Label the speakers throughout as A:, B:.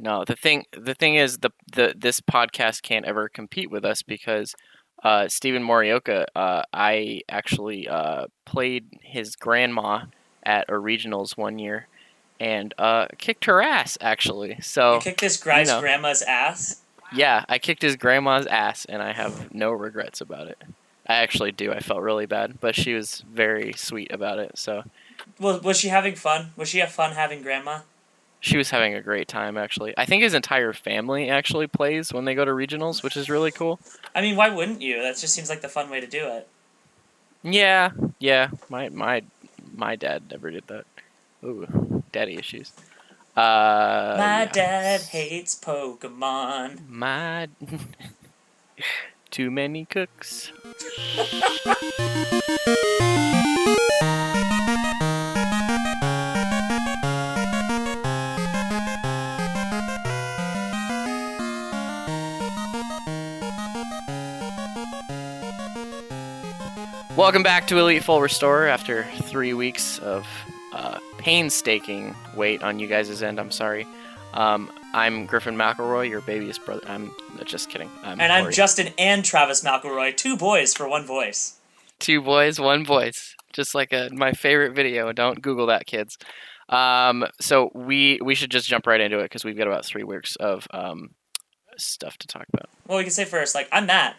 A: No, the thing is this podcast can't ever compete with us because Stephen Morioka, I actually played his grandma at a regionals one year and kicked her ass actually. So
B: You kicked this guy's grandma's ass?
A: Yeah, I kicked his grandma's ass and I have no regrets about it. I actually do. I felt really bad, but she was very sweet about it. So
B: Well, was she having fun? Was she have fun having grandma?
A: she was having a great time, actually. I think his entire family actually plays when they go to regionals, which is really cool.
B: I mean, why wouldn't you? That just seems like the fun way to do it.
A: Yeah. My dad never did that. Ooh, daddy issues.
B: My dad hates Pokemon.
A: My too many cooks. Welcome back to Elite Full Restore after 3 weeks of painstaking wait on you guys' end. I'm sorry. I'm Griffin McElroy, your baby's brother. I'm just kidding.
B: I'm Justin and Travis McElroy, 2 boys for 1 voice.
A: 2 boys, 1 voice. Just like my favorite video. Don't Google that, kids. So we should just jump right into it because we've got about 3 weeks of stuff to talk about.
B: Well, we can say first, I'm Matt.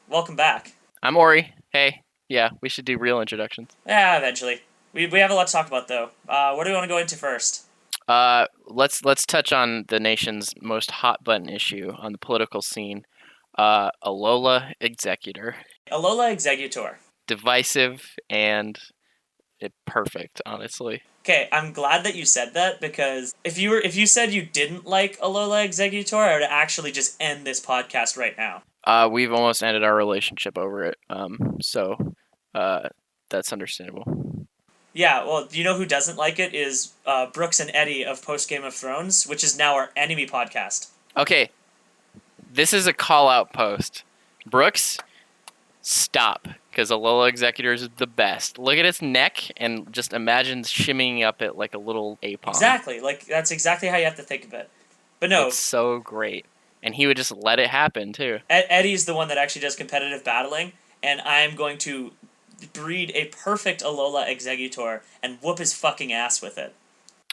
B: Welcome back.
A: I'm Aury. Hey. Yeah, we should do real introductions.
B: Yeah, eventually. We have a lot to talk about, though. What do we want to go into first?
A: Let's touch on the nation's most hot button issue on the political scene. Alolan Exeggutor.
B: Alolan Exeggutor.
A: Divisive and perfect, honestly.
B: Okay, I'm glad that you said that because if you said you didn't like Alolan Exeggutor, I would actually just end this podcast right now.
A: We've almost ended our relationship over it. So that's understandable.
B: Yeah, well, you know who doesn't like it is Brooks and Eddie of Post Game of Thrones, which is now our enemy podcast.
A: Okay, this is a call-out post. Brooks, stop, because Alolan Exeggutor is the best. Look at its neck and just imagine shimmying up it like a little apom.
B: Exactly, that's exactly how you have to think of it. But no.
A: It's so great. And he would just let it happen, too.
B: Eddie's the one that actually does competitive battling, and I'm going to breed a perfect Alolan Exeggutor and whoop his fucking ass with it.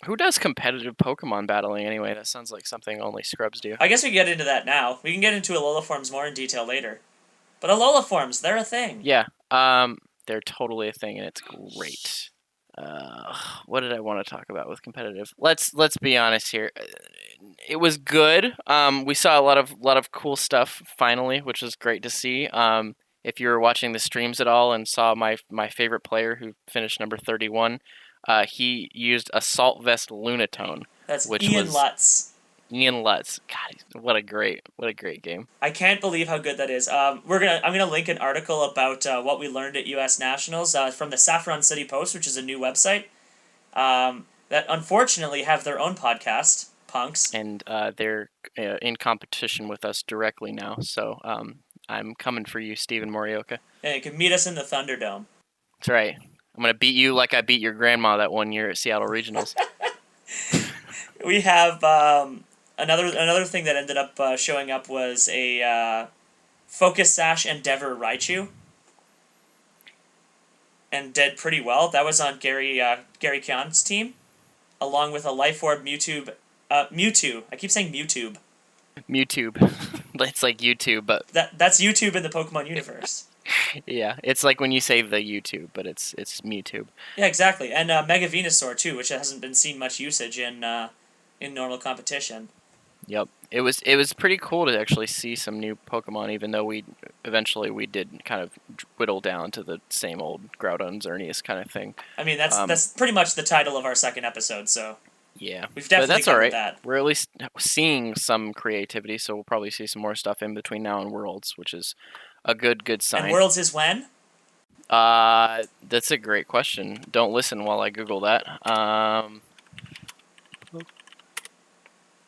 A: Who does competitive Pokemon battling anyway? That sounds like something only scrubs do.
B: I guess we can get into that now. We can get into Alola forms more in detail later. But Alola forms, they're a thing.
A: Yeah, they're totally a thing, and it's great. What did I want to talk about with competitive? Let's be honest here. It was good. We saw a lot of cool stuff finally, which was great to see. If you were watching the streams at all and saw my favorite player who finished number 31, he used Assault Vest Lunatone.
B: That's Ian Lutz.
A: Ian Lutz. God, what a great game.
B: I can't believe how good that is. I'm gonna link an article about what we learned at US Nationals from the Saffron City Post, which is a new website that unfortunately have their own podcast, punks.
A: And they're in competition with us directly now, so I'm coming for you, Stephen Morioka.
B: Yeah, you can meet us in the Thunderdome.
A: That's right. I'm gonna beat you like I beat your grandma that one year at Seattle Regionals.
B: We have another thing that ended up showing up was a Focus Sash Endeavor Raichu, and did pretty well. That was on Gary Kion's team, along with a Life Orb Mewtwo. I keep saying Mewtwo.
A: Mewtwo. It's like YouTube, but
B: that's YouTube in the Pokemon universe.
A: Yeah, it's like when you say the YouTube, but it's Mewtwo.
B: Yeah, exactly, and Mega Venusaur too, which hasn't been seen much usage in normal competition.
A: Yep, it was pretty cool to actually see some new Pokemon, even though we did kind of whittle down to the same old Groudon Xerneas kind of thing.
B: I mean, that's pretty much the title of our second episode, so.
A: Yeah,
B: we've definitely covered that.
A: We're at least seeing some creativity, so we'll probably see some more stuff in between now and Worlds, which is a good sign.
B: And Worlds is when?
A: That's a great question. Don't listen while I Google that. I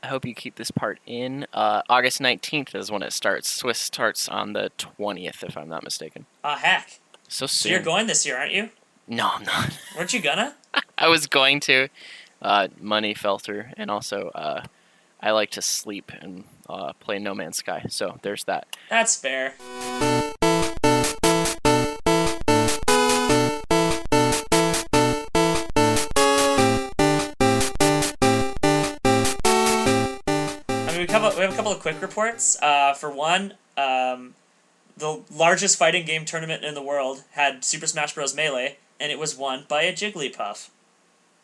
A: hope you keep this part in. August 19th is when it starts. Swiss starts on the 20th, if I'm not mistaken.
B: Heck.
A: So soon.
B: So you're going this year, aren't you?
A: No, I'm not.
B: Weren't you gonna?
A: I was going to. Money fell through, and also I like to sleep and play No Man's Sky. So there's that.
B: That's fair. I mean, we have a couple of quick reports. For one, the largest fighting game tournament in the world had Super Smash Bros. Melee, and it was won by a Jigglypuff.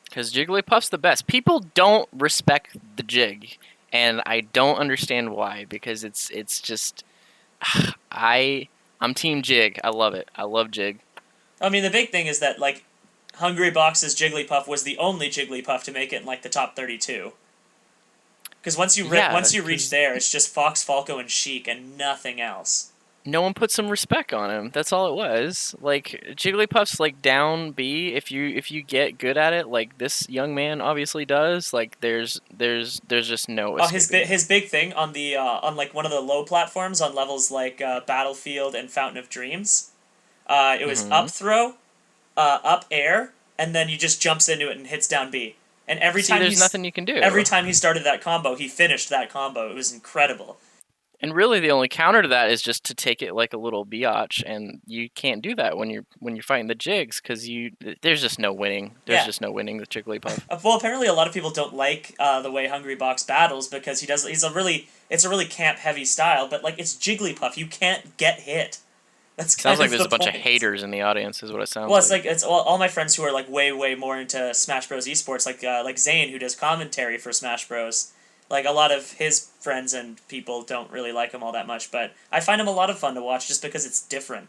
A: Because Jigglypuff's the best. People don't respect the Jig, and I don't understand why. Because it's just I'm Team Jig. I love it. I love Jig.
B: I mean, the big thing is that like Hungry Box's Jigglypuff was the only Jigglypuff to make it in like the top 32. Because once you reach there, it's just Fox, Falco, and Sheik, and nothing else.
A: No one put some respect on him. That's all it was. Like Jigglypuff's like down B. If you get good at it, like this young man obviously does. Like there's just no.
B: His big thing on the on like one of the low platforms on levels like Battlefield and Fountain of Dreams, it was up throw, up air, and then he just jumps into it and hits down B. And every time
A: there's nothing you can do.
B: Every time he started that combo, he finished that combo. It was incredible.
A: And really, the only counter to that is just to take it like a little biatch, and you can't do that when you're fighting the Jigs because there's just no winning. There's just no winning with Jigglypuff.
B: Well, apparently a lot of people don't like the way Hungry Box battles because it's a really camp heavy style, but like it's Jigglypuff, you can't get hit.
A: Sounds like there's a bunch of haters in the audience, is what it sounds
B: like. Well, it's all my friends who are like way more into Smash Bros. Esports, like Zane who does commentary for Smash Bros. Like, a lot of his friends and people don't really like him all that much, but I find him a lot of fun to watch just because it's different.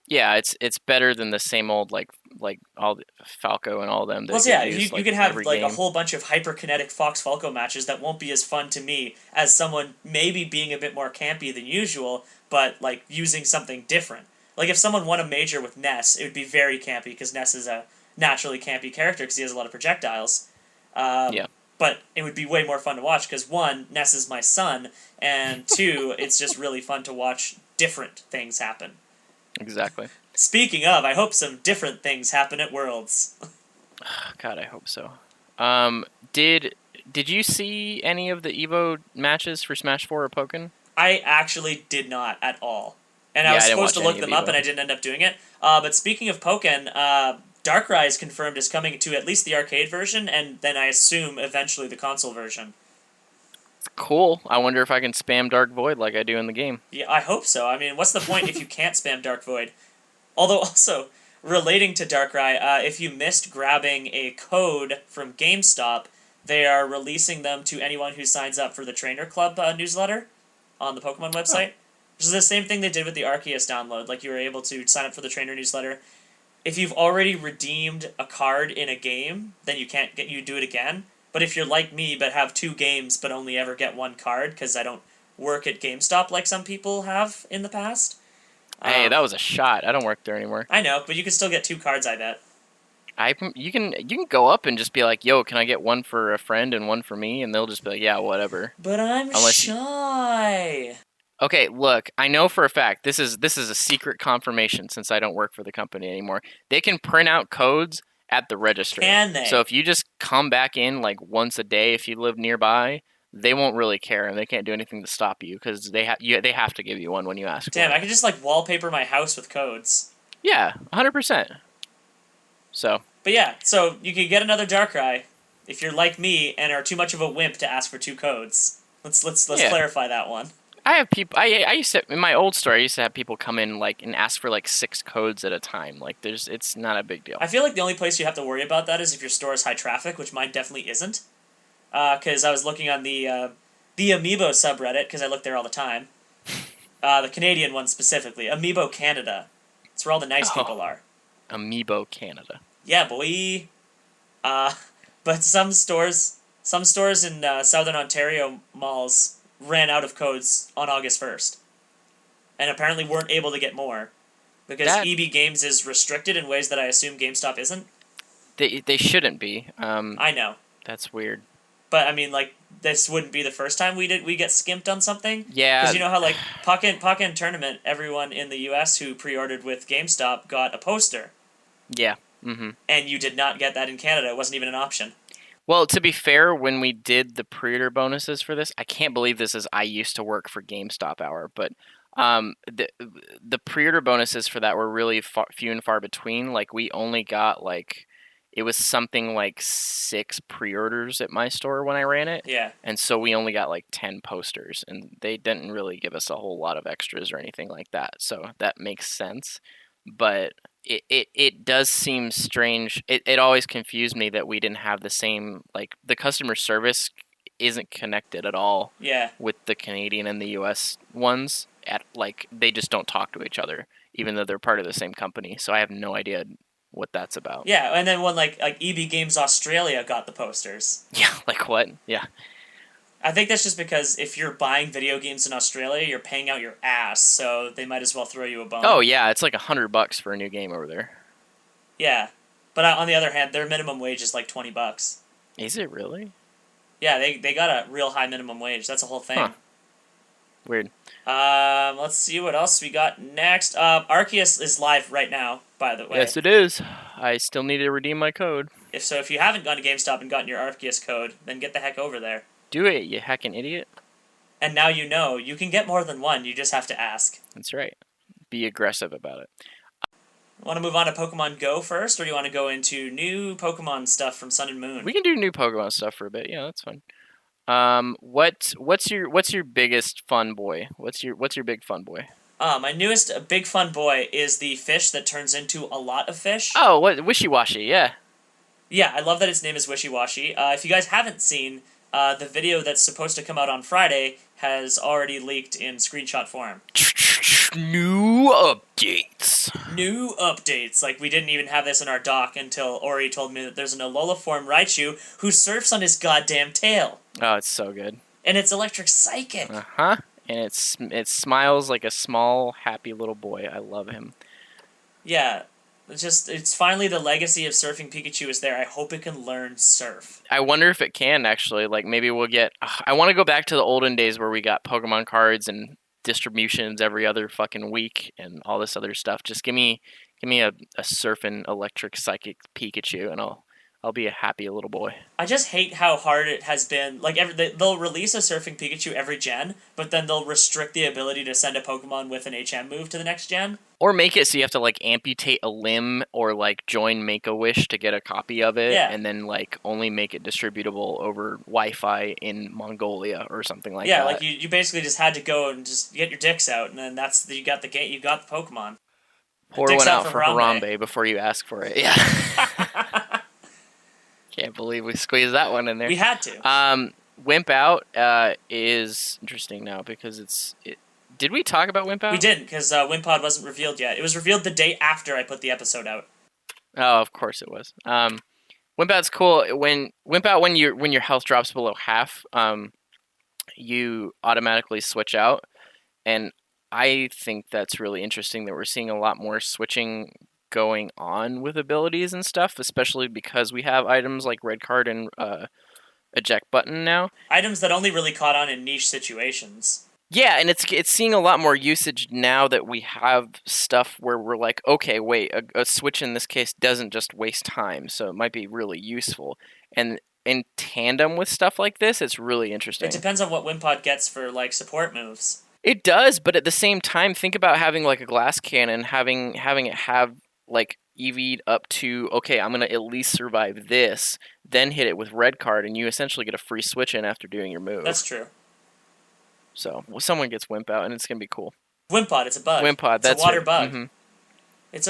A: Yeah, it's better than the same old, like all the Falco and all of them.
B: Well, yeah, you can have, like, a whole bunch of hyperkinetic Fox Falco matches that won't be as fun to me as someone maybe being a bit more campy than usual, but, like, using something different. Like, if someone won a major with Ness, it would be very campy, because Ness is a naturally campy character, because he has a lot of projectiles. Yeah. But it would be way more fun to watch because, one, Ness is my son, and two, it's just really fun to watch different things happen.
A: Exactly.
B: Speaking of, I hope some different things happen at Worlds.
A: God, I hope so. Did you see any of the Evo matches for Smash 4 or Pokken?
B: I actually did not at all. And I was supposed to look them up, and I didn't end up doing it. But speaking of Pokken, Darkrai is confirmed is coming to at least the arcade version, and then I assume eventually the console version.
A: Cool. I wonder if I can spam Dark Void like I do in the game.
B: Yeah, I hope so. I mean, what's the point if you can't spam Dark Void? Although, also, relating to Darkrai, if you missed grabbing a code from GameStop, they are releasing them to anyone who signs up for the Trainer Club newsletter on the Pokemon website. Which is the same thing they did with the Arceus download. Like, you were able to sign up for the Trainer newsletter. If you've already redeemed a card in a game, then you can't do it again. But if you're like me, but have 2 games, but only ever get 1 card, because I don't work at GameStop like some people have in the past.
A: Hey, that was a shot. I don't work there anymore.
B: I know, but you can still get 2 cards, I bet.
A: You can go up and just be like, yo, can I get 1 for a friend and 1 for me? And they'll just be like, yeah, whatever.
B: But I'm shy.
A: Okay, look, I know for a fact, this is a secret confirmation since I don't work for the company anymore. They can print out codes at the register.
B: Can they?
A: So if you just come back in like once a day if you live nearby, they won't really care and they can't do anything to stop you because they have to give you one when you ask.
B: Damn, I could just like wallpaper my house with codes.
A: Yeah, 100%. So.
B: But yeah, so you can get another Darkrai if you're like me and are too much of a wimp to ask for 2 codes. Let's clarify that one.
A: I have people. I used to in my old store. I used to have people come in like and ask for like 6 codes at a time. Like it's not a big deal.
B: I feel like the only place you have to worry about that is if your store is high traffic, which mine definitely isn't. Because I was looking on the Amiibo subreddit because I look there all the time. The Canadian one specifically, Amiibo Canada. It's where all the nice people are.
A: Amiibo Canada.
B: Yeah, boy. But some stores in Southern Ontario malls ran out of codes on August 1st. And apparently weren't able to get more. Because EB Games is restricted in ways that I assume GameStop isn't.
A: They shouldn't be.
B: I know.
A: That's weird.
B: But, I mean, like, this wouldn't be the first time we get skimped on something.
A: Yeah.
B: Because you know how, like, Pokken Tournament, everyone in the US who pre-ordered with GameStop got a poster.
A: Yeah. Mm-hmm.
B: And you did not get that in Canada. It wasn't even an option.
A: Well, to be fair, when we did the pre-order bonuses for this, I can't believe this is I used to work for GameStop hour, but the pre-order bonuses for that were really few and far between. Like we only got like it was something like 6 pre-orders at my store when I ran it.
B: Yeah.
A: And so we only got like 10 posters, and they didn't really give us a whole lot of extras or anything like that. So that makes sense. But it does seem strange. It always confused me that we didn't have the same, like, the customer service isn't connected at all
B: Yeah.
A: with the Canadian and the US ones. Like, they just don't talk to each other, even though they're part of the same company. So I have no idea what that's about.
B: Yeah, and then when like EB Games Australia got the posters.
A: Yeah, like what? Yeah.
B: I think that's just because if you're buying video games in Australia, you're paying out your ass, so they might as well throw you a bone.
A: Oh yeah, it's like $100 for a new game over there.
B: Yeah, but on the other hand, their minimum wage is like $20.
A: Is it really?
B: Yeah, they got a real high minimum wage. That's a whole thing.
A: Huh. Weird.
B: Let's see what else we got next. Arceus is live right now, by the way.
A: Yes, it is. I still need to redeem my code.
B: If you haven't gone to GameStop and gotten your Arceus code, then get the heck over there.
A: Do it, you hacking idiot.
B: And now you know. You can get more than one. You just have to ask.
A: That's right. Be aggressive about it.
B: Want to move on to Pokemon Go first, or do you want to go into new Pokemon stuff from Sun and Moon?
A: We can do new Pokemon stuff for a bit. Yeah, that's fun. What's your biggest fun boy? What's your big fun boy?
B: My newest big fun boy is the fish that turns into a lot of fish.
A: Oh, what Wishy-Washy? Yeah.
B: Yeah, I love that its name is Wishy-Washy. If you guys haven't seen, the video that's supposed to come out on Friday has already leaked in screenshot form.
A: New updates.
B: New updates. Like, we didn't even have this in our doc until Aury told me that there's an Alola form Raichu who surfs on his goddamn tail.
A: Oh, it's so good.
B: And it's electric psychic.
A: Uh-huh. And it smiles like a small, happy little boy. I love him.
B: Yeah. It's finally the legacy of Surfing Pikachu is there. I hope it can learn surf.
A: I wonder if it can, actually. Like, maybe we'll get... I want to go back to the olden days where we got Pokemon cards and distributions every other fucking week and all this other stuff. Just give me a surfing electric psychic Pikachu, and I'll be a happy little boy.
B: I just hate how hard it has been. Like, they'll release a Surfing Pikachu every gen, but then they'll restrict the ability to send a Pokemon with an HM move to the next gen.
A: Or make it so you have to, like, amputate a limb or, like, join Make-A-Wish to get a copy of it,
B: Yeah.
A: and then, like, only make it distributable over Wi-Fi in Mongolia or something like that.
B: Yeah, like, you basically just had to go and just get your dicks out, and then you got the game, you got the Pokemon.
A: Pour
B: Dicks
A: one out
B: for
A: for Harambe before you ask for it. Yeah. Can't believe we squeezed that one in there.
B: We had to.
A: Wimp Out is interesting now because did we talk about Wimp Out?
B: We didn't, because Wimpod wasn't revealed yet. It was revealed the day after I put the episode out.
A: Oh, of course it was. Wimp Out's cool. When your health drops below half, you automatically switch out, and I think that's really interesting that we're seeing a lot more switching going on with abilities and stuff, especially because we have items like Red Card and Eject Button now.
B: Items that only really caught on in niche situations.
A: Yeah, and it's seeing a lot more usage now that we have stuff where we're like, okay, wait, a switch in this case doesn't just waste time, so it might be really useful. And in tandem with stuff like this, it's really interesting.
B: It depends on what Wimpod gets for, like, support moves.
A: It does, but at the same time, think about having, like, a glass cannon, having it have, like, EV'd up to, okay, I'm going to at least survive this, then hit it with Red Card, and you essentially get a free switch in after doing your move.
B: That's true.
A: So, someone gets Wimp Out, and it's going to be cool.
B: Wimpod, it's a bug.
A: Wimpod, that's
B: a water
A: right.
B: bug.
A: Mm-hmm.
B: It's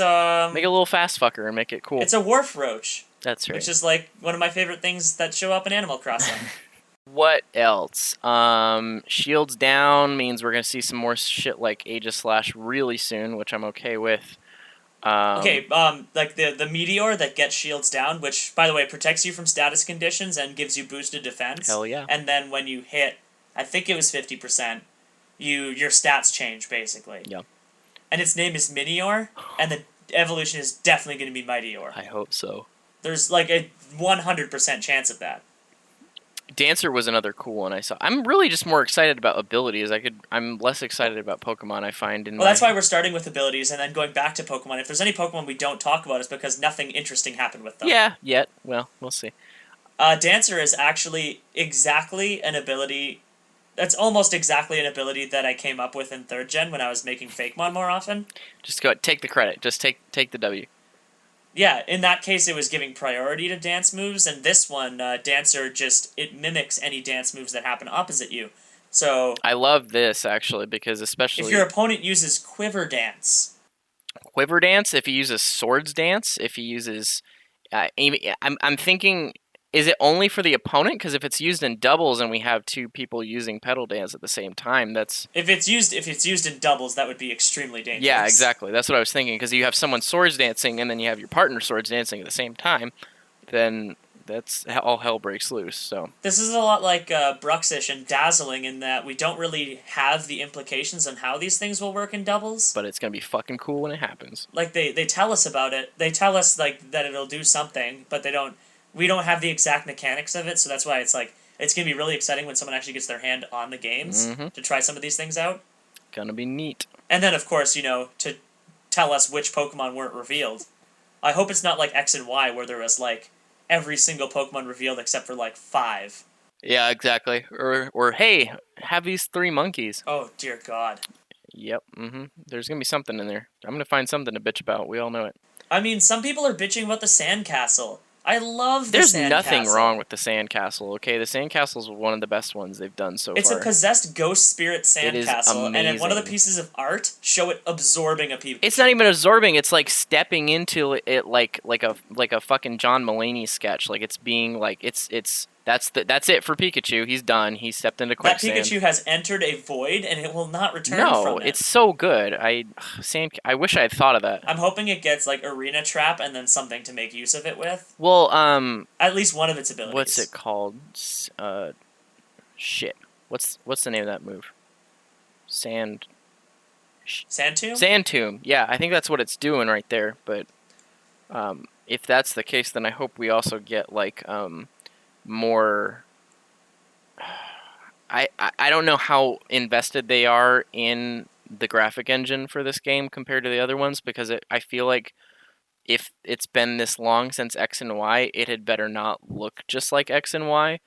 B: a
A: make a little fast fucker and make it cool.
B: It's a wharf roach.
A: That's right.
B: Which is like one of my favorite things that show up in Animal Crossing.
A: What else? Shields down means we're gonna see some more shit like Aegislash really soon, which I'm okay with.
B: Like the meteor that gets shields down, which by the way protects you from status conditions and gives you boosted defense.
A: Hell yeah.
B: And then when you hit, I think it was 50%, your stats change basically.
A: Yeah.
B: And its name is Minior, and the evolution is definitely going to be Mightior.
A: I hope so.
B: There's like a 100% chance of that.
A: Dancer was another cool one I saw. I'm really just more excited about abilities. I'm less excited about Pokemon, I find.
B: That's why we're starting with abilities and then going back to Pokemon. If there's any Pokemon we don't talk about, it's because nothing interesting happened with them.
A: Yeah, yet. Well, we'll see.
B: Dancer is actually exactly an ability. That's almost exactly an ability that I came up with in 3rd gen when I was making Fakemon more often.
A: Just go take the credit. Just take the W.
B: Yeah, in that case, it was giving priority to dance moves, and this one, Dancer it mimics any dance moves that happen opposite you. So
A: I love this actually because especially
B: if your opponent uses Quiver Dance,
A: Quiver Dance, if he uses Swords Dance, if he uses, I'm thinking, is it only for the opponent? Because if it's used in doubles and we have 2 people using Pedal Dance at the same time, that's
B: if it's used in doubles, that would be extremely dangerous.
A: yeah, exactly. That's what I was thinking. Because you have someone Swords Dancing and then you have your partner Swords Dancing at the same time, then that's all hell breaks loose. So
B: This is a lot like Bruxish and Dazzling in that we don't really have the implications on how these things will work in doubles.
A: but it's gonna be fucking cool when it happens.
B: Like they tell us about it. They tell us like that it'll do something, but we don't have the exact mechanics of it, so that's why it's like it's gonna be really exciting when someone actually gets their hand on the games to try some of these things out.
A: Gonna be neat.
B: And then of course, to tell us which Pokemon weren't revealed. I hope it's not like X and Y where there was like every single Pokemon revealed except for like 5.
A: Yeah, exactly. Or hey, have these 3 monkeys.
B: Oh dear God.
A: Yep. There's gonna be something in there. I'm gonna find something to bitch about. We all know it.
B: I mean, some people are bitching about the sandcastle. I love the
A: There's
B: sandcastle.
A: nothing wrong with the sandcastle. Okay, the sandcastle is one of the best ones they've done so
B: It's
A: far.
B: a possessed ghost spirit
A: It is
B: sandcastle, and in one of the
A: amazing.
B: pieces of art, show it absorbing a Pikachu.
A: It's not even absorbing. It's like stepping into it like a fucking John Mulaney sketch. Like it's being like it's that's it for Pikachu. He's done. He stepped into
B: That
A: quicksand.
B: Pikachu has entered a void, and it will not return
A: No,
B: from it.
A: it's so good. I wish I had thought of that.
B: I'm hoping it gets like Arena Trap and then something to make use of it with.
A: Well,
B: At least one of its abilities.
A: what's it called? Shit. What's the name of that move?
B: Sandtomb?
A: Sandtomb. Yeah, I think that's what it's doing right there. But if that's the case, then I hope we also get like more. I don't know how invested they are in the graphic engine for this game compared to the other ones because I feel like if it's been this long since X and Y, it had better not look just like X and Y.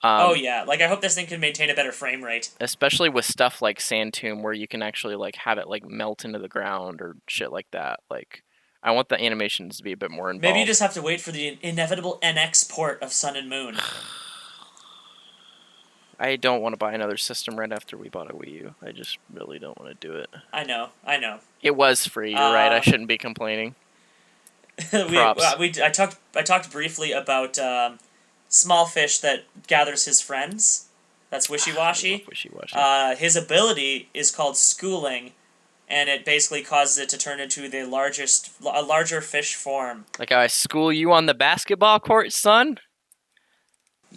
B: Oh yeah, like I hope this thing can maintain a better frame rate.
A: Especially with stuff like Sandtomb where you can actually like have it like melt into the ground or shit like that. Like I want the animations to be a bit more involved.
B: Maybe you just have to wait for the inevitable NX port of Sun and Moon.
A: I don't want to buy another system right after we bought a Wii U. I just really don't want to do it.
B: I know.
A: It was free. You're right. I shouldn't be complaining. Props.
B: I talked briefly about small fish that gathers his friends. That's Wishy-Washy.
A: Wishy-Washy.
B: His ability is called Schooling, and it basically causes it to turn into a larger fish form.
A: Like how I school you on the basketball court, son?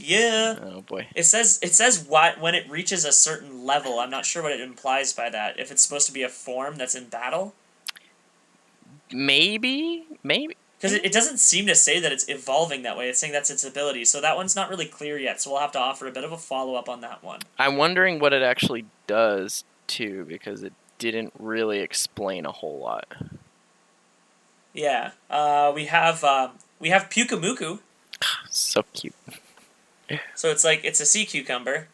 B: Yeah.
A: Oh boy.
B: It says what when it reaches a certain level. I'm not sure what it implies by that. If it's supposed to be a form that's in battle.
A: Maybe.
B: Because it doesn't seem to say that it's evolving that way. It's saying that's its ability. So that one's not really clear yet. So we'll have to offer a bit of a follow-up on that one.
A: I'm wondering what it actually does, too, because it didn't really explain a whole lot.
B: Yeah. We have Pyukamuku.
A: So cute.
B: So it's a sea cucumber.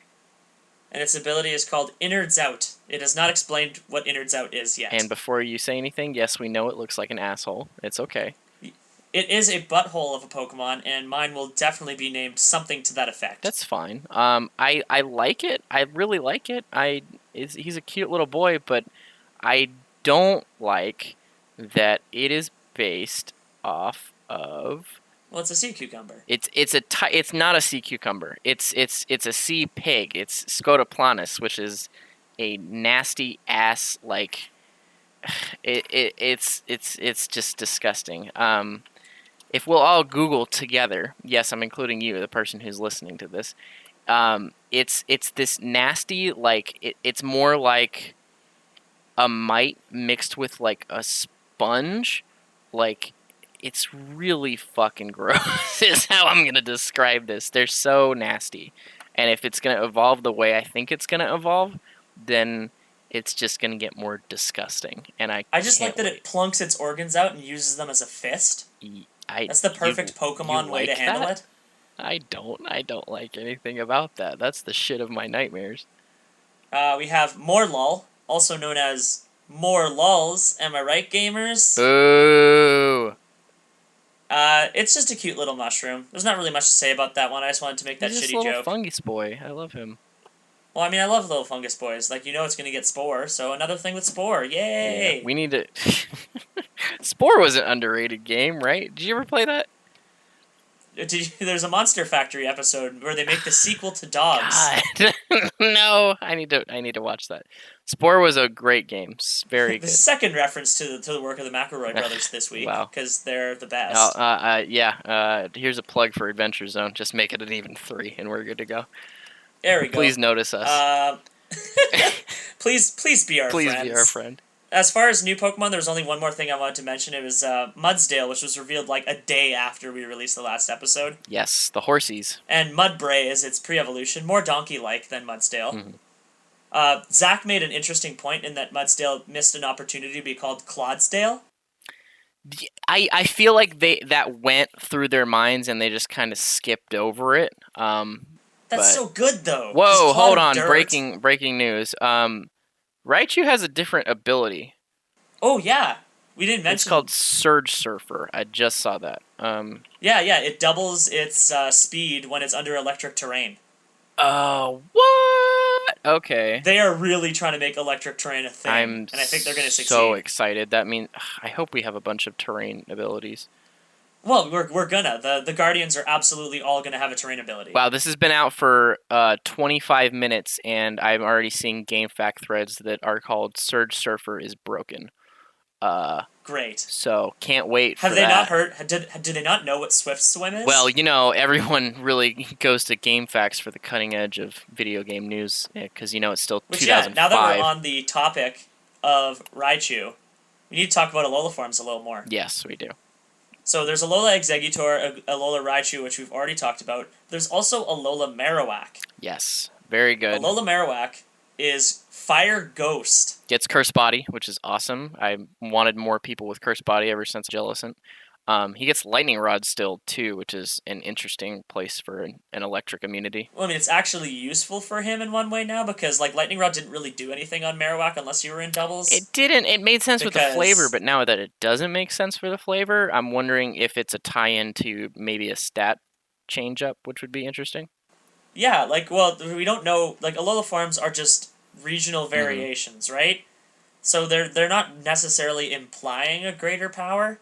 B: And its ability is called Innards Out. It has not explained what Innards Out is yet.
A: And before you say anything, yes, we know it looks like an asshole. It's okay.
B: It is a butthole of a Pokemon, and mine will definitely be named something to that effect.
A: That's fine. I like it. I really like it. He's a cute little boy, but I don't like that it is based off of.
B: Well, it's a sea cucumber.
A: It's not a sea cucumber. It's a sea pig. It's Scotoplanus, which is a nasty ass like. It's just disgusting. If we'll all Google together, yes, I'm including you, the person who's listening to this. It's this nasty like it's more like a mite mixed with like a sponge, like. It's really fucking gross, is how I'm going to describe this. They're so nasty. And if it's going to evolve the way I think it's going to evolve, then it's just going to get more disgusting. And I just
B: like that it plunks its organs out and uses them as a fist. That's the perfect Pokemon way to handle it.
A: I don't like anything about that. That's the shit of my nightmares.
B: We have Morlul, also known as More Lulls. Am I right, gamers?
A: Boo!
B: It's just a cute little mushroom. There's not really much to say about that one. I just wanted to make that
A: He's just a
B: shitty
A: little
B: joke.
A: fungus boy. I love him.
B: Well, I mean, I love little fungus boys. Like, it's going to get Spore, so another thing with Spore. Yay!
A: Yeah, we need to... Spore was an underrated game, right? Did you ever play that?
B: There's a Monster Factory episode where they make the sequel to Dogs.
A: God. No, I need to watch that. Spore was a great game. Very
B: The
A: good.
B: second reference to the work of the McElroy brothers this week,
A: Wow.
B: because they're the best.
A: Here's a plug for Adventure Zone. Just make it an even 3, and we're good to go.
B: There we go.
A: Please notice us.
B: Please be our
A: Please
B: friends.
A: be our friend.
B: As far as new Pokemon, there's only one more thing I wanted to mention. It was Mudsdale, which was revealed like a day after we released the last episode.
A: Yes, the horsies.
B: And Mudbray is its pre-evolution, more donkey-like than Mudsdale.
A: Mm-hmm.
B: Zach made an interesting point in that Mudsdale missed an opportunity to be called Clodsdale.
A: I feel like that went through their minds and they just kind of skipped over it.
B: That's so good though.
A: Whoa, hold on! Breaking news. Raichu has a different ability.
B: Oh yeah, we didn't mention.
A: It's called Surge Surfer. I just saw that.
B: Yeah, it doubles its speed when it's under electric terrain.
A: Oh, what? Okay.
B: They are really trying to make electric terrain a thing,
A: and
B: I think they're going to succeed.
A: So excited. That means I hope we have a bunch of terrain abilities.
B: Well, we're gonna. The Guardians are absolutely all gonna have a terrain ability.
A: Wow, this has been out for 25 minutes, and I'm already seeing GameFAQ threads that are called Surge Surfer is broken.
B: Great.
A: So, can't wait for
B: that. Have they
A: that.
B: not heard? Did they not know what Swift Swim is?
A: Well, everyone really goes to GameFAQs for the cutting edge of video game news, because, it's still 2005.
B: Now that we're on the topic of Raichu, we need to talk about Alola forms a little more.
A: Yes, we do.
B: So there's Alola Exeggutor, Alola Raichu, which we've already talked about. There's also Alola Marowak.
A: Yes, very good.
B: Alola Marowak is Fire Ghost.
A: Gets Cursed Body, which is awesome. I wanted more people with Cursed Body ever since Jellicent. He gets Lightning Rod still, too, which is an interesting place for an electric immunity.
B: Well, I mean, it's actually useful for him in one way now, because, Lightning Rod didn't really do anything on Marowak unless you were in doubles.
A: It didn't. It made sense with the flavor, but now that it doesn't make sense for the flavor, I'm wondering if it's a tie-in to maybe a stat change-up, which would be interesting.
B: Yeah, we don't know. Alola forms are just regional variations, right? So they're not necessarily implying a greater power.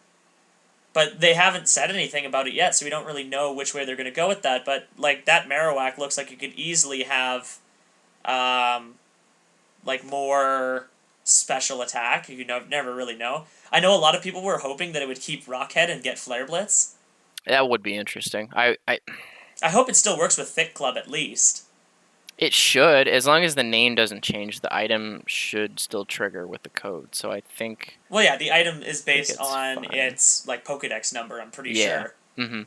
B: But they haven't said anything about it yet, so we don't really know which way they're going to go with that. But, that Marowak looks like it could easily have, more special attack. You never really know. I know a lot of people were hoping that it would keep Rockhead and get Flare Blitz.
A: That would be interesting. I
B: hope it still works with Thick Club, at least.
A: It should. As long as the name doesn't change, the item should still trigger with the code. So I think...
B: Well, yeah, the item is based on its, Pokedex number, I'm pretty sure.
A: Mm-hmm.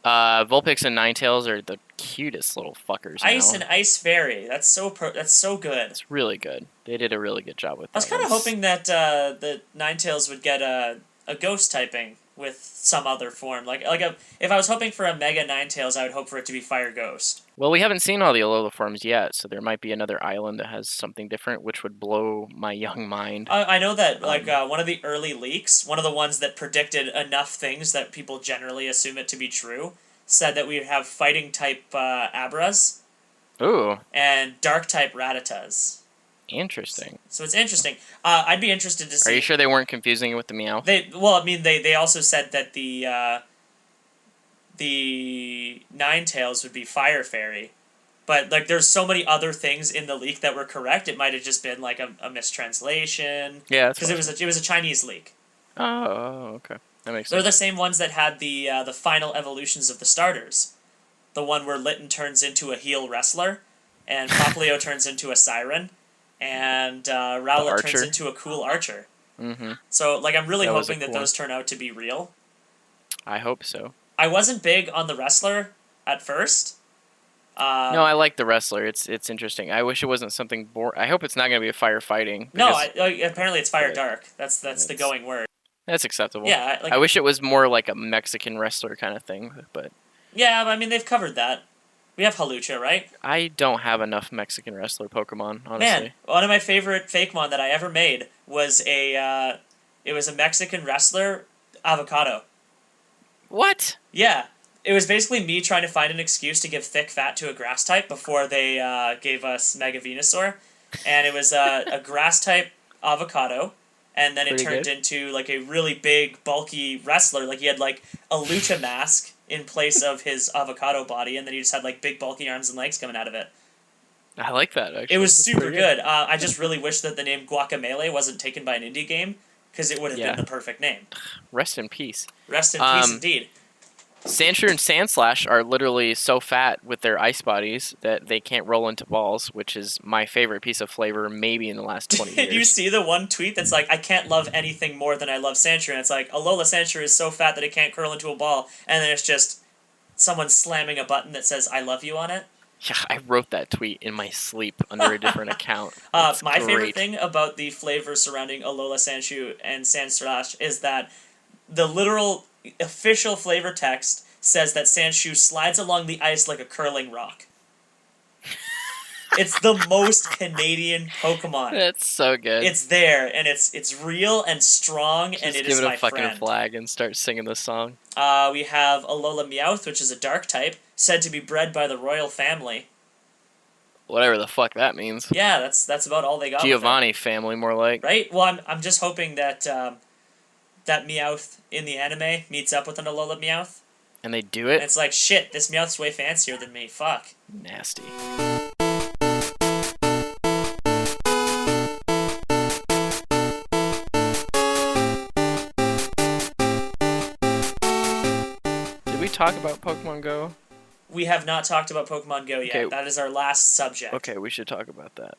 A: Vulpix and Ninetales are the cutest little fuckers
B: Ice
A: now.
B: and Ice Fairy. That's so good.
A: It's really good. They did a really good job with that.
B: I was kind of hoping that the Ninetales would get a ghost typing with some other form. If I was hoping for a Mega Ninetales, I would hope for it to be Fire Ghost.
A: Well, we haven't seen all the Alola forms yet, so there might be another island that has something different, which would blow my young mind.
B: I know that, one of the early leaks, one of the ones that predicted enough things that people generally assume it to be true, said that we'd have Fighting-type Abras.
A: Ooh.
B: And Dark-type Rattatas.
A: Interesting.
B: So it's interesting. I'd be interested to see...
A: Are you sure they weren't confusing it with the Meow?
B: They also said that the Ninetales would be Fire Fairy. But, there's so many other things in the leak that were correct, it might have just been, a mistranslation.
A: Yeah,
B: because it was a Chinese leak.
A: Oh, okay. That makes sense.
B: They're the same ones that had the final evolutions of the starters. The one where Litten turns into a heel wrestler, and Popplio turns into a siren, and Rowlet turns into a cool archer.
A: Mm-hmm.
B: So, I'm really hoping that those turn out to be real.
A: I hope so.
B: I wasn't big on the wrestler at first.
A: No, I like the wrestler. It's interesting. I wish it wasn't something boring. I hope it's not going to be a firefighting.
B: No, apparently it's Fire Dark. That's the going word.
A: That's acceptable.
B: Yeah.
A: I wish it was more like a Mexican wrestler kind of thing, but...
B: Yeah, but I mean, they've covered that. We have Halucha, right?
A: I don't have enough Mexican wrestler Pokemon,
B: Man,
A: honestly.
B: one of my favorite Fakemon that I ever made was it was a Mexican wrestler, Avocado.
A: What?
B: Yeah, it was basically me trying to find an excuse to give thick fat to a grass type before they gave us Mega Venusaur, and it was a grass type Avocado, and then it
A: Pretty
B: turned
A: good.
B: into like a really big bulky wrestler. Like he had like a lucha mask in place of his avocado body, and then he just had like big bulky arms and legs coming out of it.
A: I like that, actually.
B: It was
A: That's
B: super
A: pretty
B: good. I just really wish that the name Guacamele wasn't taken by an indie game, because it would have
A: Yeah.
B: been the perfect name.
A: Rest in peace.
B: Rest in peace, indeed.
A: Sandshrew and Sandslash are literally so fat with their ice bodies that they can't roll into balls, which is my favorite piece of flavor maybe in the last 20 years.
B: Did you see the one tweet that's like, I can't love anything more than I love Sandshrew, and it's like, Alola Sandshrew is so fat that it can't curl into a ball, and then it's just someone slamming a button that says, I love you on it.
A: Yeah, I wrote that tweet in my sleep under a different account.
B: My favorite thing about the flavor surrounding Alola Sandshrew and Sandslash is that the literal official flavor text says that Sandshrew slides along the ice like a curling rock. It's the most Canadian Pokemon.
A: That's so good.
B: It's there, and it's real and strong,
A: Just
B: and it
A: give
B: is
A: it
B: my
A: a fucking
B: friend.
A: flag and start singing the song.
B: We have Alola Meowth, which is a dark type, said to be bred by the royal family.
A: Whatever the fuck that means.
B: Yeah, that's about all they got.
A: Giovanni family, more like.
B: Right? Well, I'm just hoping that that Meowth in the anime meets up with an Alola Meowth.
A: And they do
B: And
A: it?
B: it's like, shit, this Meowth's way fancier than me. Fuck.
A: Nasty. Did we talk about Pokemon Go?
B: We have not talked about Pokemon Go yet.
A: Okay.
B: That is our last subject.
A: Okay, we should talk about that.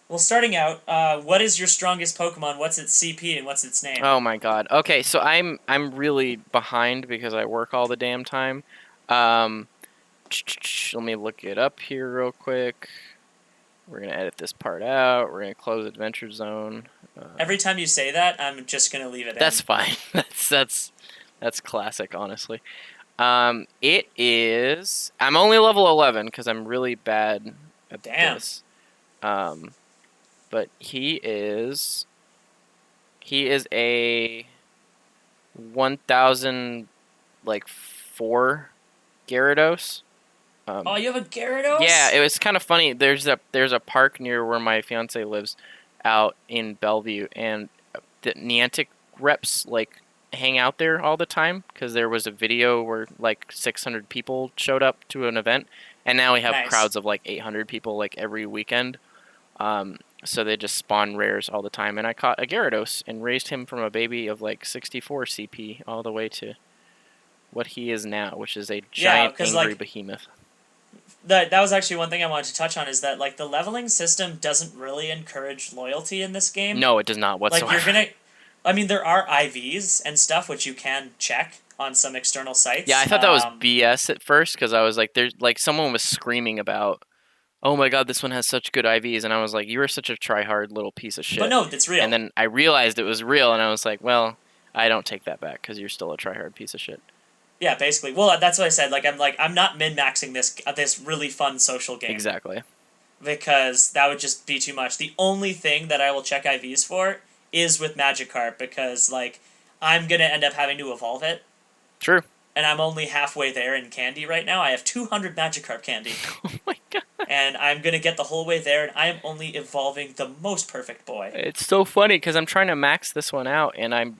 B: Well, starting out, what is your strongest Pokemon? What's its CP and what's its name?
A: Oh my god. Okay, so I'm really behind because I work all the damn time. Let me look it up here real quick. We're gonna edit this part out. We're gonna close Adventure Zone.
B: Every time you say that, I'm just gonna leave it.
A: That's fine. That's classic, honestly. It is. I'm only level 11 because I'm really bad at this. But he is a 1004 Gyarados.
B: Oh, you have a Gyarados?
A: Yeah, it was kind of funny. There's a park near where my fiance lives, out in Bellevue, and the Niantic reps like hang out there all the time because there was a video where like 600 people showed up to an event, and now we have
B: Nice.
A: crowds of like 800 people like every weekend. So they just spawn rares all the time, and I caught a Gyarados and raised him from a baby of like 64 CP all the way to what he is now, which is a giant
B: 'cause,
A: angry
B: like,
A: behemoth.
B: That was actually one thing I wanted to touch on, is that like the leveling system doesn't really encourage loyalty in this game.
A: No, it does not whatsoever.
B: Like I mean, there are IVs and stuff which you can check on some external sites.
A: Yeah, I thought that was BS at first because I was like, there's like someone was screaming about, oh my god, this one has such good IVs, and I was like, you are such a tryhard little piece of shit.
B: But no, it's real.
A: And then I realized it was real, and I was like, well, I don't take that back because you're still a tryhard piece of shit.
B: Yeah, basically. Well, that's what I said. I'm not min-maxing this really fun social game.
A: Exactly.
B: Because that would just be too much. The only thing that I will check IVs for is with Magikarp, because like I'm gonna end up having to evolve it.
A: True.
B: And I'm only halfway there in candy right now. I have 200 Magikarp candy.
A: Oh my god.
B: And I'm gonna get the whole way there, and I am only evolving the most perfect boy.
A: It's so funny because I'm trying to max this one out, and I've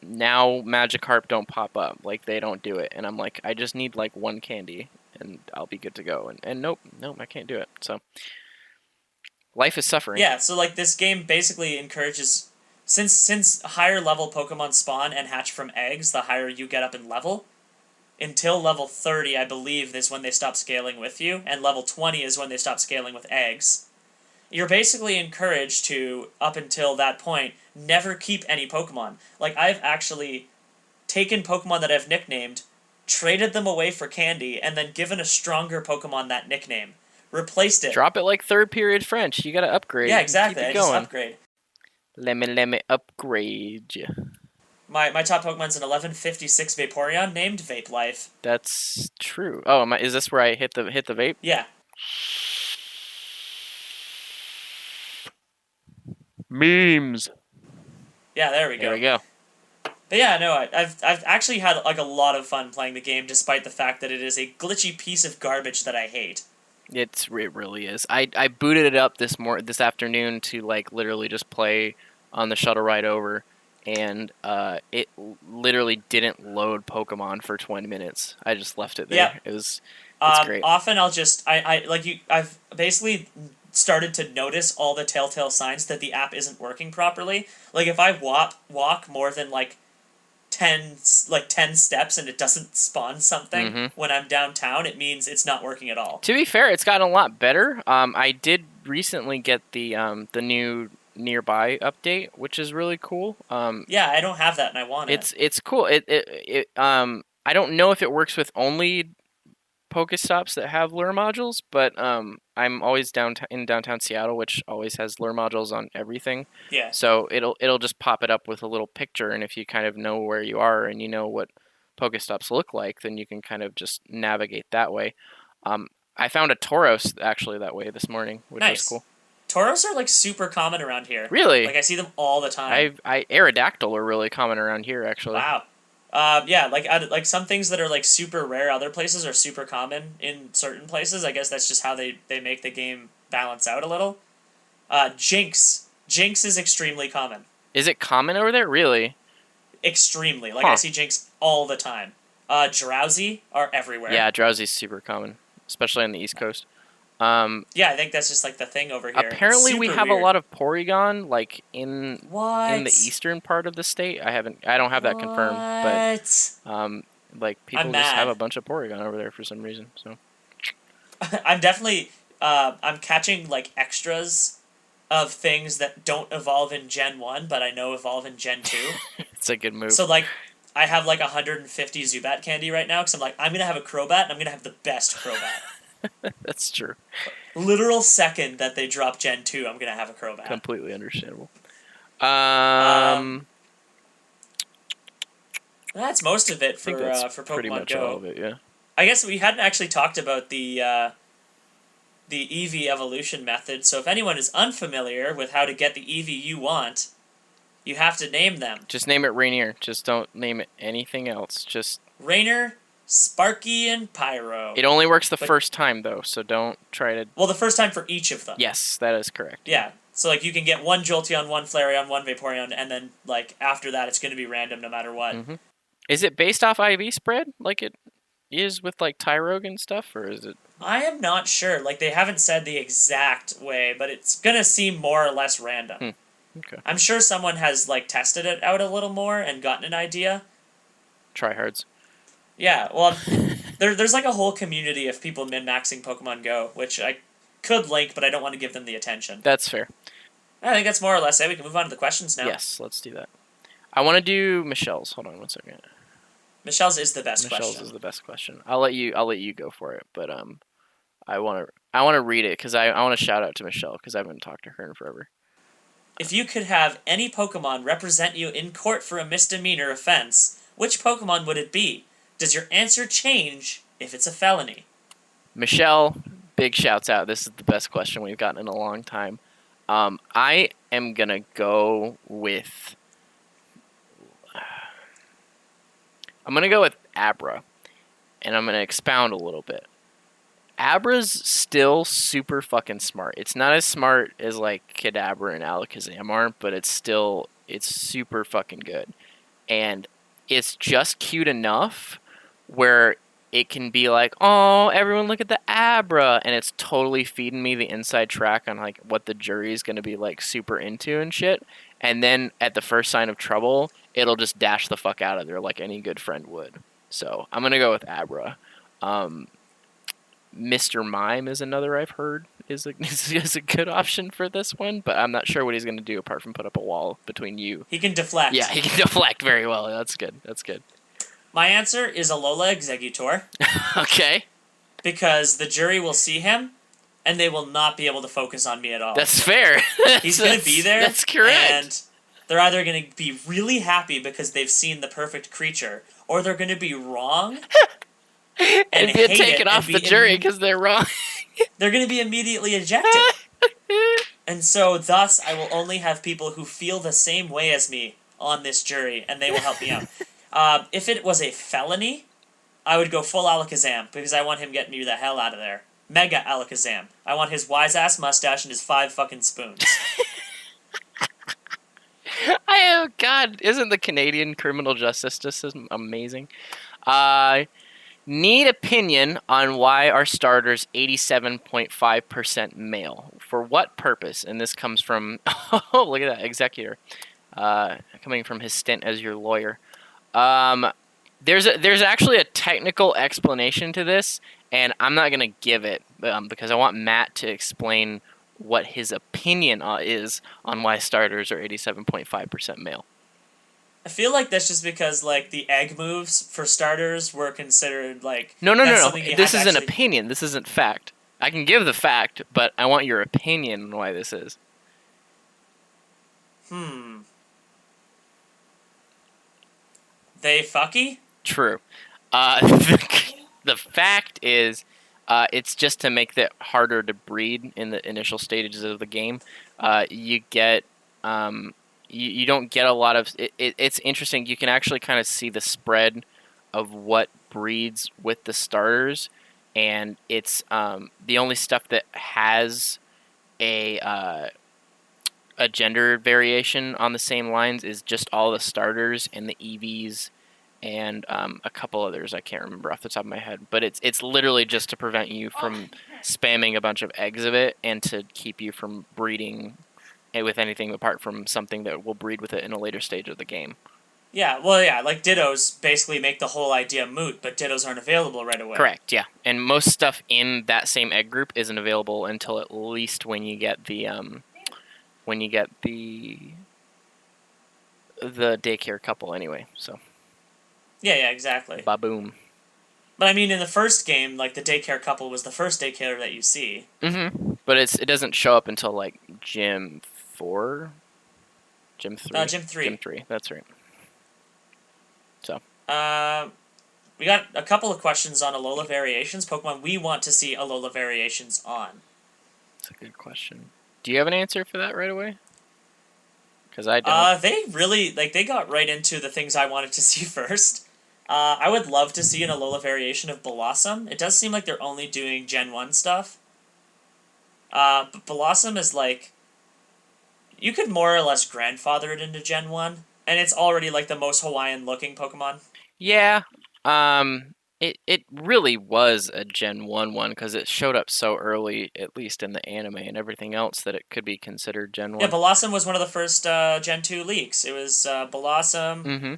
A: now Magikarp don't pop up, like they don't do it, and I'm like, I just need like one candy and I'll be good to go, and nope, I can't do it. So life is suffering.
B: Yeah, so like this game basically encourages, since higher level Pokemon spawn and hatch from eggs, the higher you get up in level. Until level 30, I believe, is when they stop scaling with you, and level 20 is when they stop scaling with eggs. You're basically encouraged to, up until that point, never keep any Pokemon. Like, I've actually taken Pokemon that I've nicknamed, traded them away for candy, and then given a stronger Pokemon that nickname. Replaced it.
A: Drop it like third period French. You gotta upgrade.
B: Yeah, exactly.
A: Keep it
B: I just
A: going.
B: upgrade.
A: Let me upgrade you.
B: My top Pokemon's an 1156 Vaporeon named Vape Life.
A: That's true. Oh, is this where I hit the vape?
B: Yeah.
A: Memes.
B: Yeah, there we go.
A: There we go.
B: But yeah, no, I've actually had like a lot of fun playing the game, despite the fact that it is a glitchy piece of garbage that I hate.
A: It really is. I booted it up this afternoon to like literally just play on the shuttle ride over, and it literally didn't load Pokemon for 20 minutes. I just left it there.
B: Yep.
A: It's great.
B: Often I'll just I've basically started to notice all the telltale signs that the app isn't working properly. Like if I walk more than like 10 steps and it doesn't spawn something when I'm downtown, it means it's not working at all.
A: To be fair, it's gotten a lot better. I did recently get the new nearby update, which is really cool.
B: Yeah, I don't have that and I want it.
A: It's cool. I don't know if it works with only Pokestops that have lure modules, but I'm always in downtown Seattle, which always has lure modules on everything.
B: Yeah.
A: So it'll just pop it up with a little picture, and if you kind of know where you are and you know what Pokestops look like, then you can kind of just navigate that way. I found a Tauros actually that way this morning, which was cool.
B: Tauros are like super common around here.
A: Really?
B: Like I see them all the time.
A: Aerodactyl are really common around here actually.
B: Wow. Yeah, like some things that are like super rare other places are super common in certain places. I guess that's just how they make the game balance out a little. Jinx is extremely common.
A: Is it common over there? Really?
B: Extremely. Like I see Jinx all the time. Drowsy are everywhere.
A: Yeah, Drowsy's super common, especially on the East Coast.
B: Yeah, I think that's just like the thing over here.
A: Apparently, we have
B: weird.
A: A lot of Porygon, like in the eastern part of the state. I don't have that confirmed, but like people just have a bunch of Porygon over there for some reason. So
B: I'm definitely I'm catching like extras of things that don't evolve in Gen 1, but I know evolve in Gen 2.
A: It's a good move.
B: So like I have like 150 Zubat candy right now because I'm like I'm gonna have a Crobat and I'm gonna have the best Crobat.
A: That's true.
B: Literal second that they drop Gen 2, I'm going to have a Crobat.
A: Completely understandable.
B: That's most of it for Pokemon
A: pretty much
B: Go.
A: All of it, yeah.
B: I guess we hadn't actually talked about the Eevee evolution method, so if anyone is unfamiliar with how to get the Eevee you want, you have to name them.
A: Just name it Rainier. Just don't name it anything else. Just
B: Rainer, Sparky, and Pyro.
A: It only works the first time, though, so don't try to...
B: Well, the first time for each of them.
A: Yes, that is correct.
B: Yeah, so like you can get one Jolteon, one Flareon, one Vaporeon, and then like after that it's going to be random no matter what.
A: Mm-hmm. Is it based off IV spread, like it is with like Tyrogue and stuff, or is it...
B: I am not sure. Like, they haven't said the exact way, but it's going to seem more or less random.
A: Okay.
B: I'm sure someone has like tested it out a little more and gotten an idea.
A: Tryhards.
B: Yeah, well, there's like a whole community of people min-maxing Pokemon Go, which I could link, but I don't want to give them the attention.
A: That's fair.
B: I think that's more or less it. We can move on to the questions now.
A: Yes, let's do that. I want to do Michelle's. Hold on one second.
B: Michelle's is the best question.
A: Michelle's is the best question. I'll let you go for it, but I want to read it because I want to shout out to Michelle because I haven't talked to her in forever.
B: If you could have any Pokemon represent you in court for a misdemeanor offense, which Pokemon would it be? Does your answer change if it's a felony?
A: Michelle, big shouts out. This is the best question we've gotten in a long time. I am going to go with... I'm going to go with Abra, and I'm going to expound a little bit. Abra's still super fucking smart. It's not as smart as, like, Kadabra and Alakazam are, but it's super fucking good. And it's just cute enough where it can be like, oh, everyone look at the Abra, and it's totally feeding me the inside track on like what the jury is going to be like super into and shit. And then at the first sign of trouble, it'll just dash the fuck out of there like any good friend would. So I'm going to go with Abra. Mr. Mime is another I've heard is a good option for this one, but I'm not sure what he's going to do apart from put up a wall between you.
B: He can deflect.
A: Yeah, he can deflect very well. That's good.
B: My answer is Alola Exeggutor.
A: Okay.
B: Because the jury will see him, and they will not be able to focus on me at all.
A: That's fair.
B: He's going to be there.
A: That's correct.
B: And they're either going to be really happy because they've seen the perfect creature, or they're going to be wrong and
A: be
B: hate
A: taken
B: it
A: off
B: and
A: the jury because they're wrong.
B: they're going to be immediately ejected. And so, thus, I will only have people who feel the same way as me on this jury, and they will help me out. If it was a felony, I would go full Alakazam, because I want him getting me the hell out of there. Mega Alakazam. I want his wise-ass mustache and his 5 fucking spoons.
A: God, isn't the Canadian criminal justice system amazing? Need opinion on why our starters 87.5% male. For what purpose? And this comes from, oh, look at that, Exeggutor. Coming from his stint as your lawyer. There's actually a technical explanation to this, and I'm not going to give it because I want Matt to explain what his opinion is on why starters are 87.5% male.
B: I feel like that's just because, like, the egg moves for starters were considered, like...
A: No. This is an opinion. This isn't fact. I can give the fact, but I want your opinion on why this is.
B: They fucky?
A: True. The fact is, it's just to make it harder to breed in the initial stages of the game. You get... You don't get a lot of... It's interesting. You can actually kind of see the spread of what breeds with the starters, and it's the only stuff that has a gender variation on the same lines is just all the starters and the EVs and a couple others I can't remember off the top of my head. But it's literally just to prevent you from spamming a bunch of eggs of it and to keep you from breeding with anything apart from something that will breed with it in a later stage of the game.
B: Yeah, well, yeah, like Dittos basically make the whole idea moot, but Dittos aren't available right away.
A: Correct, yeah. And most stuff in that same egg group isn't available until at least when you get the daycare couple anyway, so.
B: Yeah, exactly.
A: Ba-boom.
B: But I mean, in the first game, like, the daycare couple was the first daycare that you see.
A: Mm-hmm. But it doesn't show up until, like, Gym 4? Gym 3?
B: Gym 3.
A: Gym 3, that's right. So.
B: We got a couple of questions on Alola variations. Pokemon we want to see Alola variations on.
A: That's a good question. Do you have an answer for that right away? Because I don't.
B: They really, like, they got right into the things I wanted to see first. I would love to see an Alola variation of Blossom. It does seem like they're only doing Gen 1 stuff. But Blossom is, like... You could more or less grandfather it into Gen 1, and it's already, like, the most Hawaiian-looking Pokemon.
A: Yeah. It really was a Gen 1 one, because it showed up so early, at least in the anime and everything else, that it could be considered Gen 1.
B: Yeah, Blossom was one of the first Gen 2 leaks. It was Blossom...
A: Mm-hmm.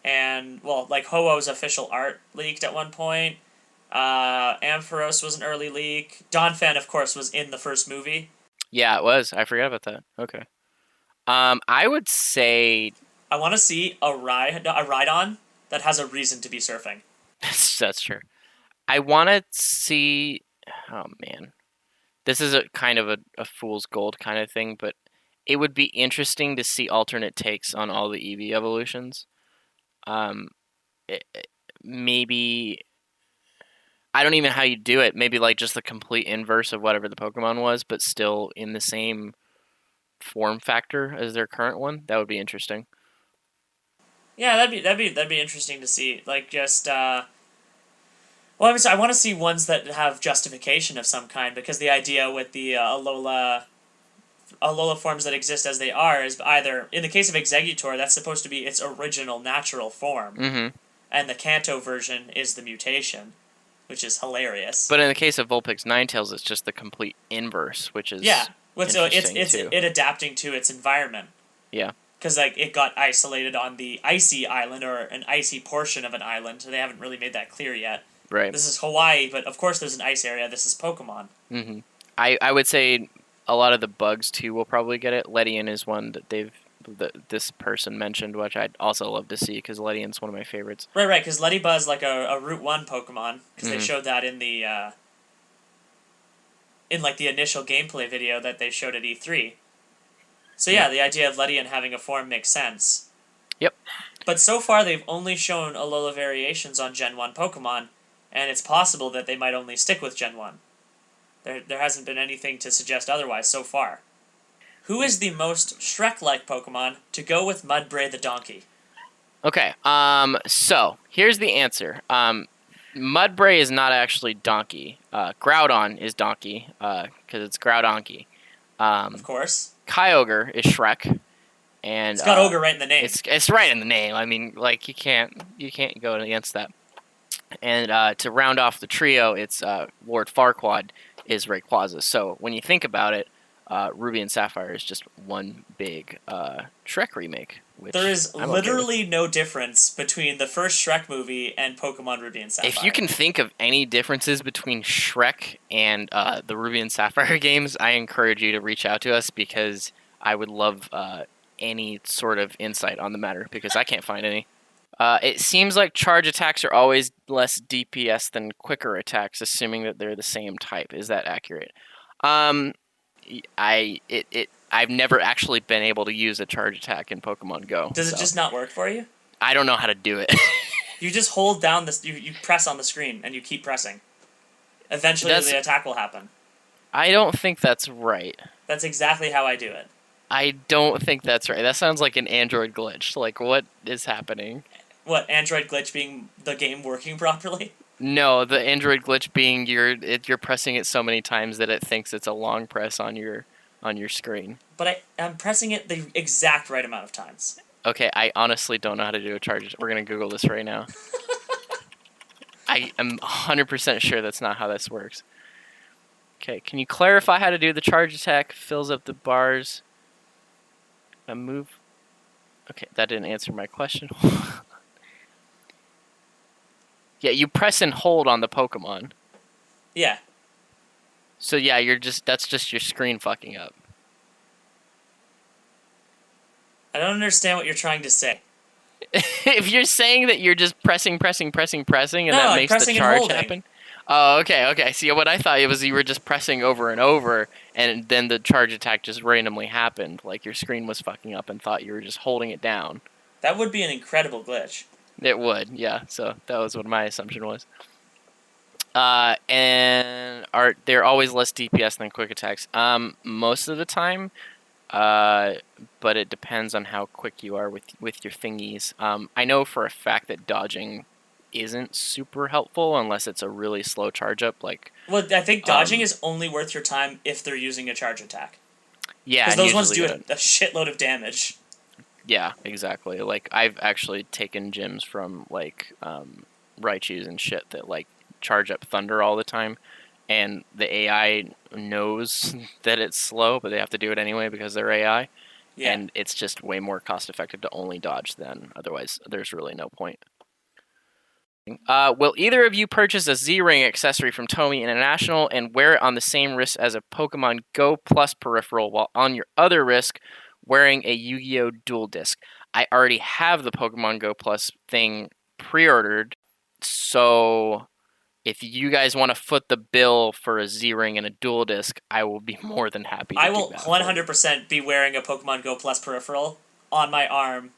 B: And, well, like, Ho-Oh's official art leaked at one point. Ampharos was an early leak. Donphan, of course, was in the first movie.
A: Yeah, it was. I forgot about that. Okay. I would say...
B: I want to see a Rhydon that has a reason to be surfing.
A: That's true. I want to see... Oh, man. This is a kind of a fool's gold kind of thing, but it would be interesting to see alternate takes on all the Eevee evolutions. Maybe... I don't even know how you do it. Maybe like just the complete inverse of whatever the Pokemon was, but still in the same form factor as their current one. That would be interesting.
B: Yeah, that'd be interesting to see. Like, just well, obviously, I want to see ones that have justification of some kind, because the idea with the Alola forms that exist as they are is either, in the case of Exeggutor, that's supposed to be its original natural form, and the Kanto version is the mutation, which is hilarious.
A: But in the case of Vulpix Ninetales, it's just the complete inverse, which is
B: so it's
A: too.
B: it adapting to its environment.
A: Yeah.
B: Because, like, it got isolated on the icy island, or an icy portion of an island, so they haven't really made that clear yet.
A: Right.
B: This is Hawaii, but of course there's an ice area. This is Pokemon.
A: Mm-hmm. I would say a lot of the bugs, too, will probably get it. Ledian is one that this person mentioned, which I'd also love to see, because Ledian's one of my favorites.
B: Right, because Ledibuzz is like a Route 1 Pokemon, because they showed that in the in, like, the initial gameplay video that they showed at E3. So yeah, the idea of Ledian having a form makes sense.
A: Yep.
B: But so far, they've only shown Alola variations on Gen 1 Pokemon, and it's possible that they might only stick with Gen 1. There hasn't been anything to suggest otherwise so far. Who is the most Shrek-like Pokemon to go with Mudbray the Donkey?
A: Okay, so here's the answer. Mudbray is not actually Donkey. Groudon is Donkey, because it's Groudonky.
B: Of course.
A: Kyogre is Shrek. And
B: it's got ogre right in the name.
A: It's right in the name. I mean, like, you can't go against that. And to round off the trio, it's Lord Farquaad is Rayquaza. So when you think about it, Ruby and Sapphire is just one big Shrek remake. Which
B: there is
A: I'm
B: literally no difference between the first Shrek movie and Pokemon Ruby and Sapphire.
A: If you can think of any differences between Shrek and the Ruby and Sapphire games, I encourage you to reach out to us, because I would love any sort of insight on the matter, because I can't find any. It seems like charge attacks are always less DPS than quicker attacks, assuming that they're the same type. Is that accurate? I've never actually been able to use a charge attack in Pokemon Go.
B: Does it just not work for you?
A: I don't know how to do it.
B: You just hold down this. You press on the screen and you keep pressing. Eventually, the attack will happen.
A: I don't think that's right.
B: That's exactly how I do it.
A: I don't think that's right. That sounds like an Android glitch. Like, what is happening?
B: What, Android glitch being the game working properly?
A: No, the Android glitch being you're pressing it so many times that it thinks it's a long press on your screen.
B: But I'm pressing it the exact right amount of times.
A: Okay, I honestly don't know how to do a charge. We're going to Google this right now. I am 100% sure that's not how this works. Okay, can you clarify how to do the charge attack? Fills up the bars. A move. Okay, that didn't answer my question. Yeah, you press and hold on the Pokemon.
B: Yeah.
A: So yeah, that's just your screen fucking up.
B: I don't understand what you're trying to say.
A: If you're saying that you're just pressing, and that makes the charge happen. Oh, okay. See, what I thought it was, you were just pressing over and over, and then the charge attack just randomly happened. Like your screen was fucking up and thought you were just holding it down.
B: That would be an incredible glitch.
A: It would, yeah. So that was what my assumption was. And they're always less DPS than quick attacks. Most of the time, but it depends on how quick you are with your thingies. I know for a fact that dodging isn't super helpful unless it's a really slow charge up.
B: Well, I think dodging is only worth your time if they're using a charge attack.
A: Yeah,
B: because those ones do a shitload of damage.
A: Yeah, exactly. Like, I've actually taken gyms from Raichus and shit that charge up Thunder all the time, and the AI knows that it's slow, but they have to do it anyway because they're AI. Yeah. And it's just way more cost effective to only dodge than otherwise. There's really no point. Will either of you purchase a Z-Ring accessory from Tomy International and wear it on the same wrist as a Pokemon Go Plus peripheral, while on your other wrist wearing a Yu-Gi-Oh! Dual Disc? I already have the Pokemon Go Plus thing pre-ordered, so if you guys want to foot the bill for a Z-Ring and a Dual Disc, I will be more than happy to
B: I will 100% be wearing a Pokemon Go Plus peripheral on my arm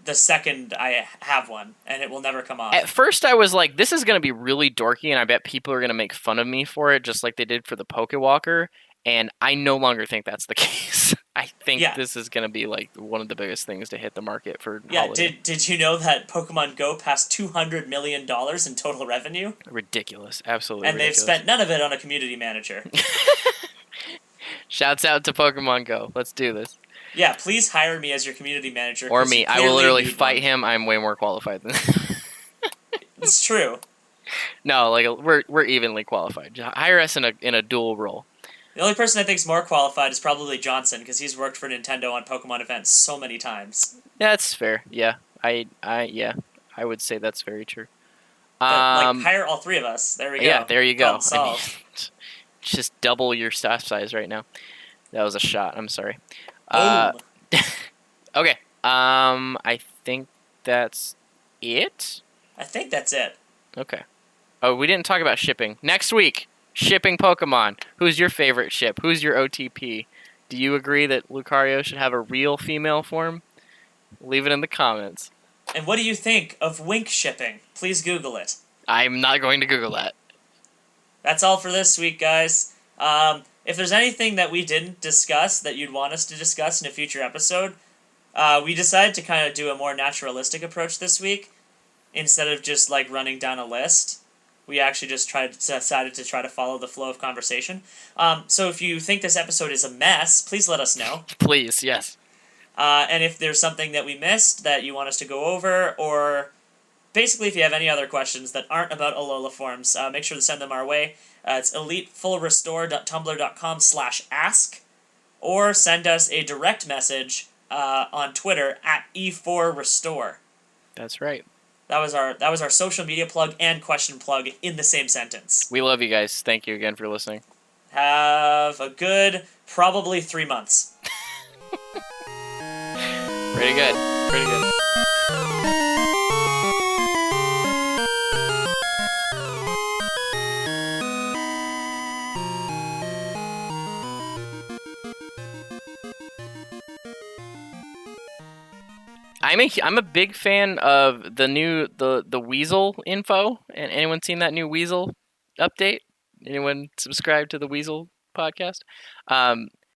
B: the second I have one, and it will never come off.
A: At first I was like, this is going to be really dorky, and I bet people are going to make fun of me for it, just like they did for the Pokewalker, and I no longer think that's the case. I think this is going to be one of the biggest things to hit the market for holiday.
B: Did you know that Pokemon Go passed $200 million in total revenue?
A: Ridiculous. Absolutely
B: and
A: ridiculous.
B: They've spent none of it on a community manager.
A: Shouts out to Pokemon Go. Let's do this.
B: Yeah, please hire me as your community manager.
A: Or me. I will literally fight him. I'm way more qualified than
B: It's true.
A: No, we're evenly qualified. Hire us in a dual role.
B: The only person I think is more qualified is probably Johnson, because he's worked for Nintendo on Pokemon events so many times.
A: That's fair. Yeah, I would say that's very true.
B: But, hire all three of us. There we go.
A: Yeah, there you go.
B: I mean,
A: just double your staff size right now. That was a shot. I'm sorry. Okay. I think that's it.
B: I think that's it.
A: Okay. Oh, we didn't talk about shipping. Next week, shipping Pokemon. Who's your favorite ship? Who's your OTP? Do you agree that Lucario should have a real female form? Leave it in the comments.
B: And what do you think of wink shipping? Please Google it.
A: I'm not going to Google that.
B: That's all for this week, guys. If there's anything that we didn't discuss that you'd want us to discuss in a future episode, we decided to kind of do a more naturalistic approach this week. Instead of just like running down a list, we actually just decided to try to follow the flow of conversation. So if you think this episode is a mess, please let us know.
A: Please, yes.
B: And if there's something that we missed that you want us to go over, or basically if you have any other questions that aren't about Alola forms, make sure to send them our way. It's elitefullrestore.tumblr.com/ask, or send us a direct message on Twitter at E4Restore.
A: That's right.
B: That was our social media plug and question plug in the same sentence.
A: We love you guys. Thank you again for listening.
B: Have a good, probably 3 months.
A: Pretty good. Pretty good. I'm a big fan of the new the Weasel info. And anyone seen that new Weasel update? Anyone subscribe to the Weasel podcast?